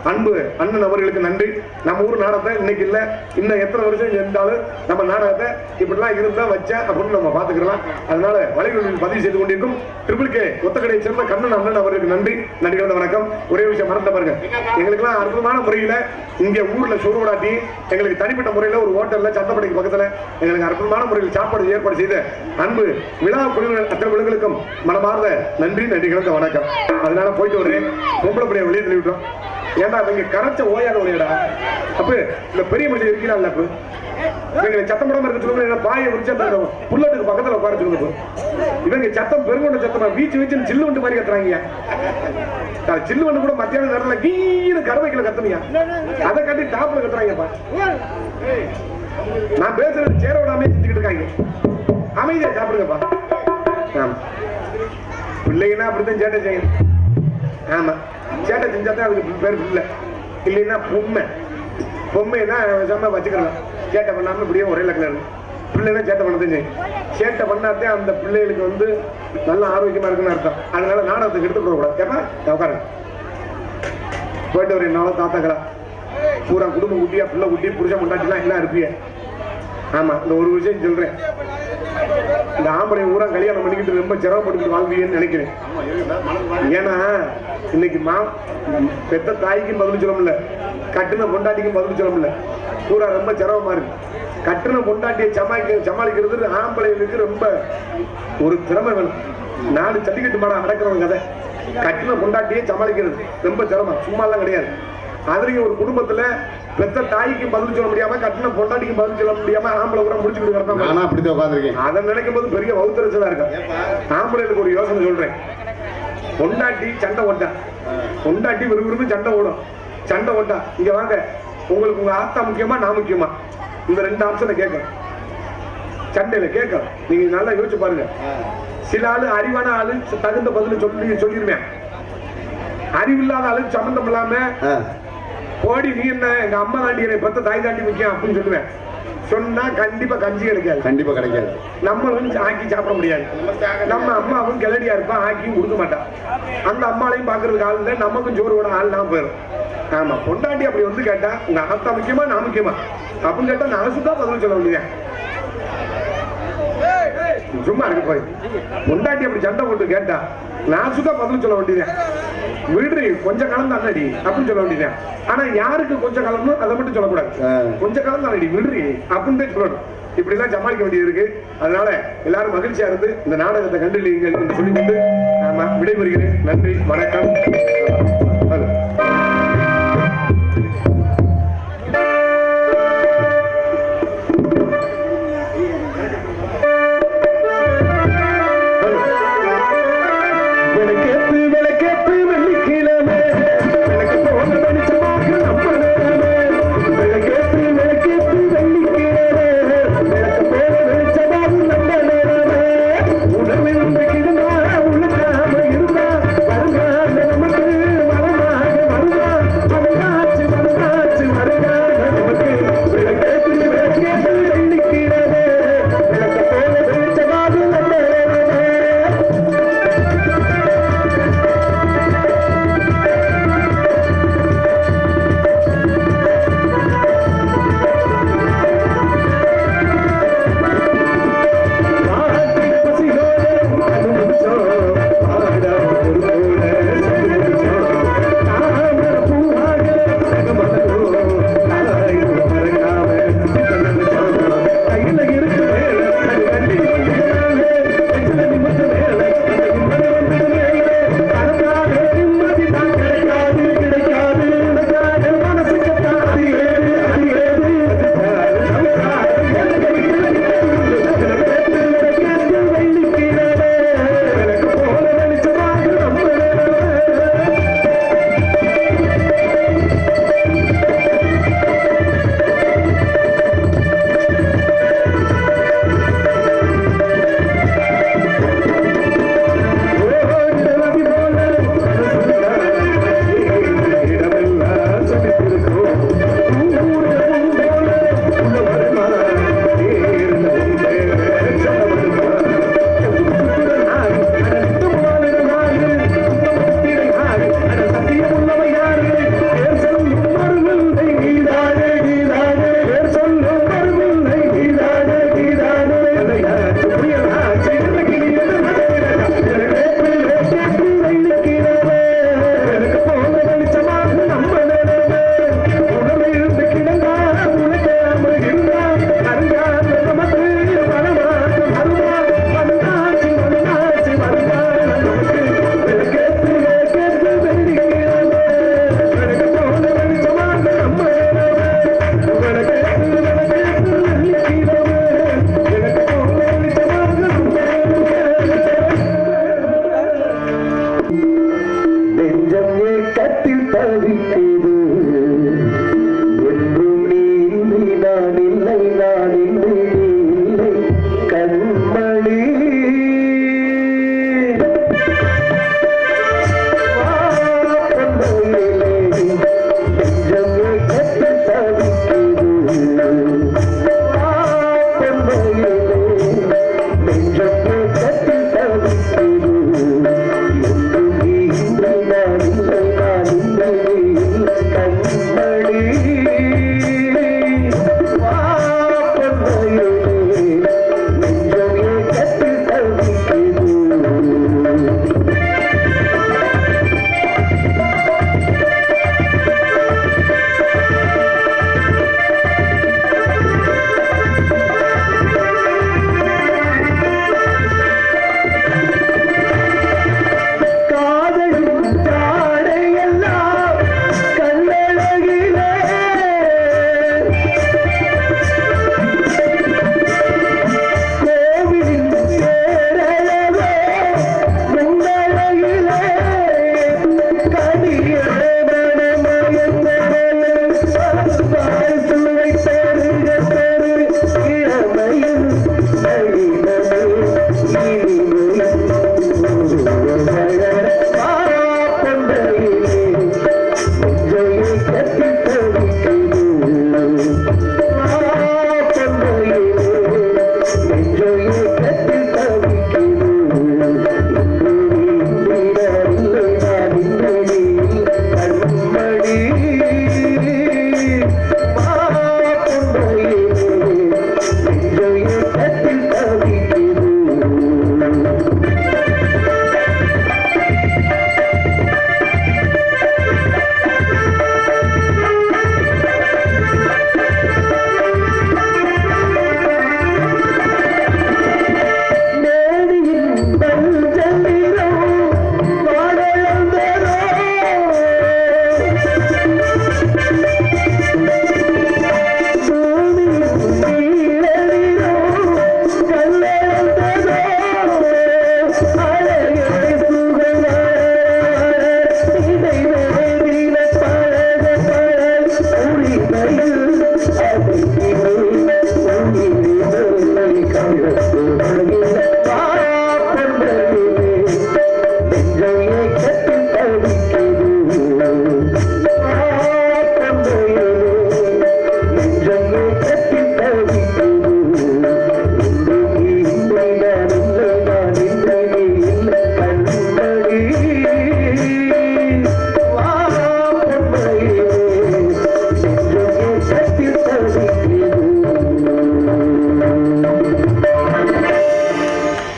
அன்பு அண்ணன் அவர்களுக்கு நன்றி. நம்ம ஊர் நாடகத்தை இன்னைக்கு இல்ல இன்னும் எத்தனை வருஷம் இருந்தாலும் நம்ம நாடகத்தை இப்படிலாம் இருந்தா வச்சா அப்படின்னு நம்ம பாத்துக்கலாம். அதனால வலைகளில் பதிவு செய்து கொண்டிருக்கும் ட்ரிபிள் ஒத்தக்கடையை சேர்ந்த கண்ணன் அண்ணன் அவர்களுக்கு நன்றி கலந்த வணக்கம். ஒரே விஷயம் மறந்த பாருங்க, எங்களுக்கெல்லாம் அற்புதமான முறையில இங்க ஊர்ல சொருவடாட்டி எங்களுக்கு தனிப்பட்ட முறையில ஒரு ஹோட்டல்ல சத்தப்படைக்கு பக்கத்துல எங்களுக்கு அற்புதமான முறையில் சாப்பாடு ஏற்பாடு செய்த அன்பு விழா குழுவினர் அத்தனை குழுக்களுக்கும் மனமார்ந்த நன்றி கலந்த வணக்கம். அதனால போயிட்டு வரேன். பொம்பளை பிள்ளைய வெளியே தள்ளி விட்டோம். ஏன்டா இவங்க கரைச்ச ஓயாத ஒளியடா அப்ப இந்த பெரிய மனுஷன் இருக்கிறாள் அப்ப இவங்க சத்தம் போடாம இருக்க சொல்லுங்க. பாயை விரிச்சு அந்த புல்லட்டுக்கு பக்கத்துல உட்கார சொல்லுங்க. இவங்க சத்தம் பெருங்கொண்ட சத்தமா வீச்சு வீச்சு சில்லு வண்டு மாதிரி கத்துறாங்க. சில்லு வண்டு கூட மத்தியான நேரத்துல கீழ கறவைக்குள்ள கத்துனியா அதை கட்டி டாப்ல கத்துறாங்கப்பா. நான் பேசுறது சேர விடாம செஞ்சுக்கிட்டு இருக்காங்க. அமைதியா சாப்பிடுங்கப்பா. பிள்ளைங்கன்னா அப்படித்தான் சேட்டை செய்யணும். ஆமா சேட்டை செஞ்சாதான் அதுக்கு பேர் பிள்ளை, இல்லைன்னா பொம்மைன்னா சம வச்சுக்கலாம். சேட்டை பண்ணாம இப்படியே ஒரே லக்கில் பிள்ளைன்னா சேட்டை பண்ணதான் செய்யும். சேட்டை பண்ணாதே அந்த பிள்ளைகளுக்கு வந்து நல்ல ஆரோக்கியமா இருக்குன்னு அர்த்தம். அதனால நாடகத்துக்கு எடுத்து போடக்கூடாது. ஏப்பா உட்காருங்க. போயிட்டு ஒரு நாளும் தாத்தாக்கடா பூரா குடும்ப குட்டியா பிள்ளை குட்டி புருஷன் முண்டாட்டிலாம் எல்லாம் இருப்பிய. ஆமா இந்த ஒரு விஷயம் சொல்றேன், இந்த ஆம்பளை ஊரா கல்யாணம் பண்ணிக்கிட்டு ரொம்ப சிரமப்பட்டு வாழ்வீங்கன்னு நினைக்கிறேன். ஏன்னா இன்னைக்கு பெத்த தாய்க்கும் பதில் சொல்ல முடியல, கட்டுன பொண்டாட்டிக்கும் பதில் சொல்ல முடியல. பூரா ரொம்ப சிரமமா இருக்கு. கட்டுன பொண்டாட்டியை சமாளிக்கிறது ஆம்பளைகளுக்கு ரொம்ப ஒரு திறமை வேணும். 4 சட்டிக்கட்டு மாடம் அடக்கிறவங்க கதை. கட்டுன பொண்டாட்டியை சமாளிக்கிறது ரொம்ப சிரமம், சும்மா எல்லாம் கிடையாது. அதுலயும் ஒரு குடும்பத்துல பெத்த தாய்க்கு பதில் சொல்ல முடியாம கட்டின பொண்டாட்டிக்கு பதில் சொல்ல முடியாம ஆம்பளை கூட முடிச்சுக்கிட்டு அதை நினைக்கும் போது பெரிய வவுத்தரச்சலா இருக்கும். ஆம்பளைகளுக்கு ஒரு யோசனை சொல்றேன். பொண்டாட்டி சண்டை ஓட்டா, பொண்டாட்டி விறுவிறுன்னு சண்டை ஓடும். சண்டை ஓட்டா இங்க வாங்க, உங்களுக்கு உங்க ஆத்தா முக்கியமா நான் முக்கியமா? இந்த 2 ஆப்ஷனை கேட்கணும். சண்டையில கேட்கணும். நீங்க நல்லா யோசிச்சு பாருங்க. சில ஆளு அறிவான ஆளு தகுந்த பதில் சொல்லிருவேன். அறிவில்லாத ஆளு சம்பந்தம் இல்லாம கோடி நீ என்ன எங்க அம்மா தாண்டி என்னை பத்த தாய் தாண்டி முக்கியம் அப்படின்னு சொல்லுவேன். சொன்னா கண்டிப்பா கஞ்சி கிடைக்காது. கண்டிப்பா கிடைக்காது. நம்மளும் ஆக்கி சாப்பிட முடியாது. நம்ம அம்மாவும் கிளடியா இருப்பா, ஆக்கியும் கொடுக்க மாட்டான். அந்த அம்மாலையும் பாக்குறதுக்கு ஆள் இல்லை, நமக்கும் சோறுவோட ஆள் நான் போயிடும். ஆமா பொண்டாட்டி அப்படி வந்து கேட்டா உங்க ஆத்தா முக்கியமா நான் முக்கியமா அப்படின்னு கேட்டா நான் சுத்தா பதில் சொல்ல வேண்டியது. சும்மா இருக்கு போய் பொண்டாட்டி அப்படி சண்டை போட்டு கேட்டா நான் சுத்தா பதில் சொல்ல வேண்டியதேன். விடுறி கொஞ்சம் காலம் தான் அடி அப்படின்னு சொல்ல வேண்டியதேன். ஆனா யாருக்கு கொஞ்சம் காலம்னு அதை மட்டும் சொல்லக்கூடாது. கொஞ்சம் காலம் தான் அடி விடுறி அப்படின்னு சொல்லணும். இப்படிதான் சமாளிக்க வேண்டியது இருக்கு. அதனால எல்லாரும் மகிழ்ச்சியா இருந்து இந்த நாடகத்தை கண்டுலீங்கள் என்று சொல்லிக்கொண்டு விடைபெறுகிறேன். நன்றி, வணக்கம்.